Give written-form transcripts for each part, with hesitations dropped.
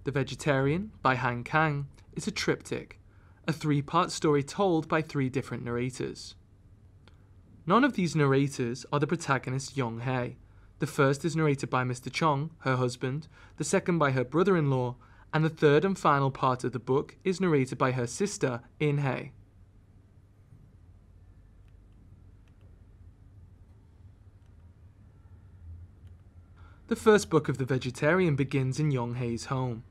The Vegetarian, by Han Kang, is a triptych, a three-part story told by three different narrators. None of these narrators are the protagonist Yeong-hye. The first is narrated by Mr.Cheong, her husband, the second by her brother-in-law, and the third and final part of the book is narrated by her sister, In-hye. The first book of The Vegetarian begins in Yeong-hye's home.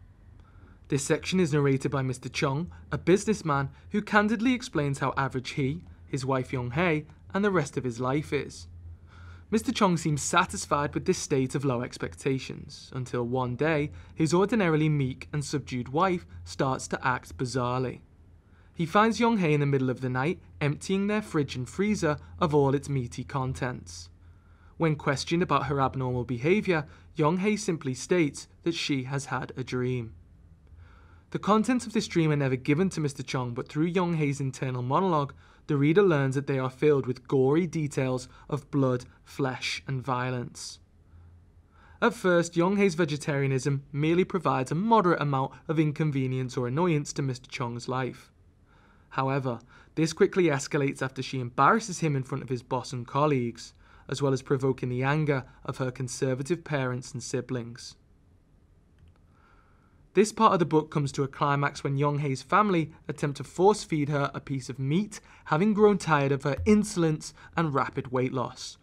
This section is narrated by Mr.Cheong, a businessman who candidly explains how average he, his wife Yeong-hye, and the rest of his life is. Mr.Cheong seems satisfied with this state of low expectations, until one day his ordinarily meek and subdued wife starts to act bizarrely. He finds Yeong-hye in the middle of the night emptying their fridge and freezer of all its meaty contents. When questioned about her abnormal behaviour, Yeong-hye simply states that she has had a dream. The contents of this dream are never given to Mr.Cheong, but through Yeong-hye's internal monologue, the reader learns that they are filled with gory details of blood, flesh, and violence. At first, Yeong-hye's vegetarianism merely provides a moderate amount of inconvenience or annoyance to Mr.Cheong's life. However, this quickly escalates after she embarrasses him in front of his boss and colleagues, as well as provoking the anger of her conservative parents and siblings. This part of the book comes to a climax when Yeong-hye's family attempt to force-feed her a piece of meat, having grown tired of her insolence and rapid weight loss.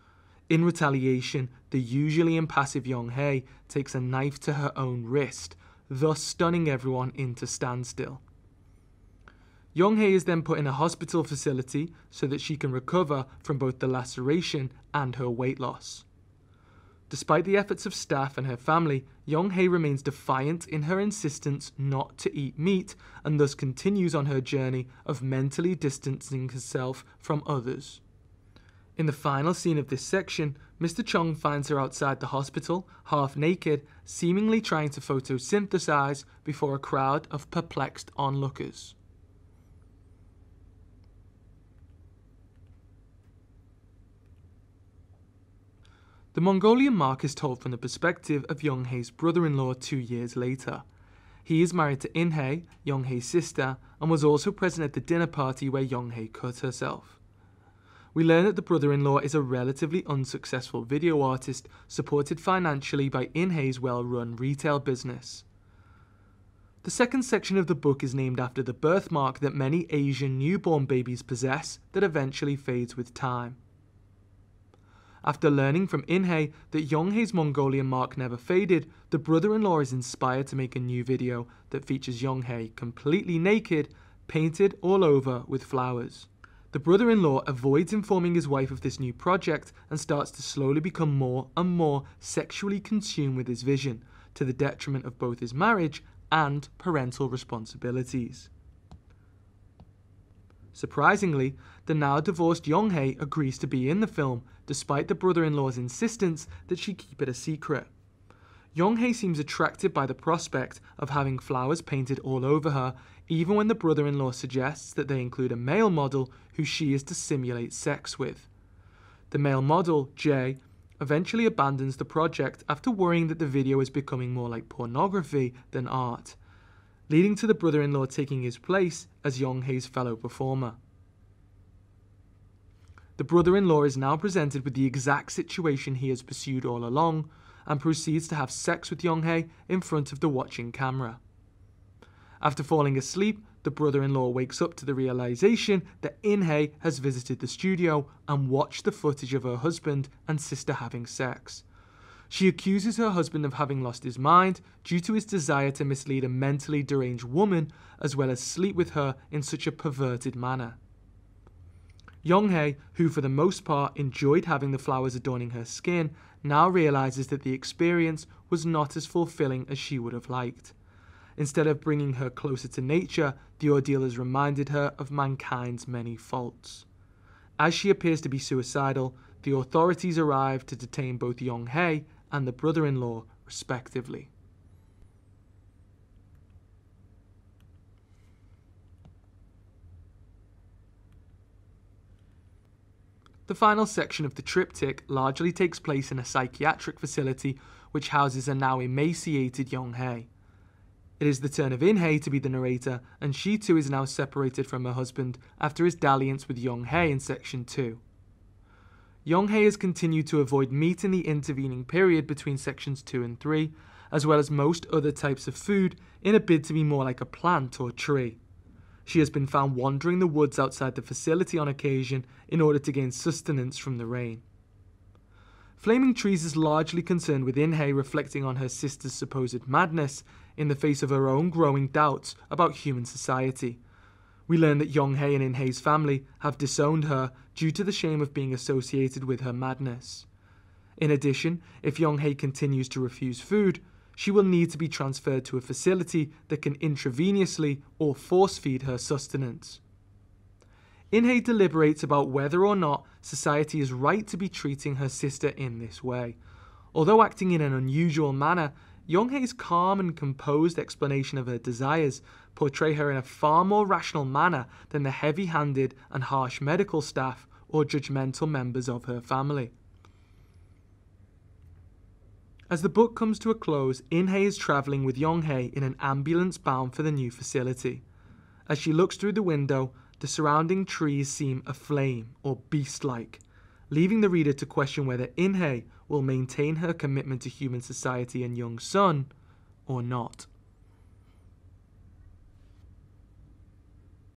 In retaliation, the usually impassive Yeong-hye takes a knife to her own wrist, thus stunning everyone into standstill. Yeong-hye is then put in a hospital facility so that she can recover from both the laceration and her weight loss. Despite the efforts of staff and her family, Yeong-hye remains defiant in her insistence not to eat meat and thus continues on her journey of mentally distancing herself from others. In the final scene of this section, Mr.Cheong finds her outside the hospital, half naked, seemingly trying to photosynthesise before a crowd of perplexed onlookers. The Mongolian Mark is told from the perspective of Yeong-hye's brother-in-law 2 years later. He is married to In-hye, Yeong-hye's sister, and was also present at the dinner party where Yeong-hye cut herself. We learn that the brother-in-law is a relatively unsuccessful video artist supported financially by In-hye's well-run retail business. The second section of the book is named after the birthmark that many Asian newborn babies possess that eventually fades with time. After learning from In-hye that Yeong-hye's Mongolian Mark never faded, the brother-in-law is inspired to make a new video that features Yeong-hye completely naked, painted all over with flowers. The brother-in-law avoids informing his wife of this new project and starts to slowly become more and more sexually consumed with his vision, to the detriment of both his marriage and parental responsibilities. Surprisingly, the now divorced Yeong-hye agrees to be in the film, despite the brother-in-law's insistence that she keep it a secret. Yeong-hye seems attracted by the prospect of having flowers painted all over her, even when the brother-in-law suggests that they include a male model who she is to simulate sex with. The male model, Jae, eventually abandons the project after worrying that the video is becoming more like pornography than art, leading to the brother-in-law taking his place as Yeong-hye's fellow performer. The brother-in-law is now presented with the exact situation he has pursued all along, and proceeds to have sex with Yeong-hye in front of the watching camera. After falling asleep, the brother-in-law wakes up to the realization that In-hye has visited the studio and watched the footage of her husband and sister having sex. She accuses her husband of having lost his mind due to his desire to mislead a mentally deranged woman, as well as sleep with her in such a perverted manner. Yeong-hye, who for the most part enjoyed having the flowers adorning her skin, now realizes that the experience was not as fulfilling as she would have liked. Instead of bringing her closer to nature, the ordeal has reminded her of mankind's many faults. As she appears to be suicidal, the authorities arrive to detain both Yeong-hye and the brother-in-law, respectively. The final section of the triptych largely takes place in a psychiatric facility which houses a now emaciated Yeong-hye. It is the turn of In-hye to be the narrator, and she too is now separated from her husband after his dalliance with Yeong-hye in section 2. Yeong-hye has continued to avoid meat in the intervening period between sections 2 and 3, as well as most other types of food, in a bid to be more like a plant or tree. She has been found wandering the woods outside the facility on occasion in order to gain sustenance from the rain. Flaming Trees is largely concerned with In-hye reflecting on her sister's supposed madness in the face of her own growing doubts about human society. We learn that Yeong-hye and In-hye's family have disowned her due to the shame of being associated with her madness. In addition, if Yeong-hye continues to refuse food, she will need to be transferred to a facility that can intravenously or force-feed her sustenance. In-hye deliberates about whether or not society is right to be treating her sister in this way. Although acting in an unusual manner, Yeong-hye's calm and composed explanation of her desires portray her in a far more rational manner than the heavy-handed and harsh medical staff or judgmental members of her family. As the book comes to a close, In-hye is travelling with Yeong-hye in an ambulance bound for the new facility. As she looks through the window, the surrounding trees seem aflame or beast-like, leaving the reader to question whether In-hye will maintain her commitment to human society and Young's son or not.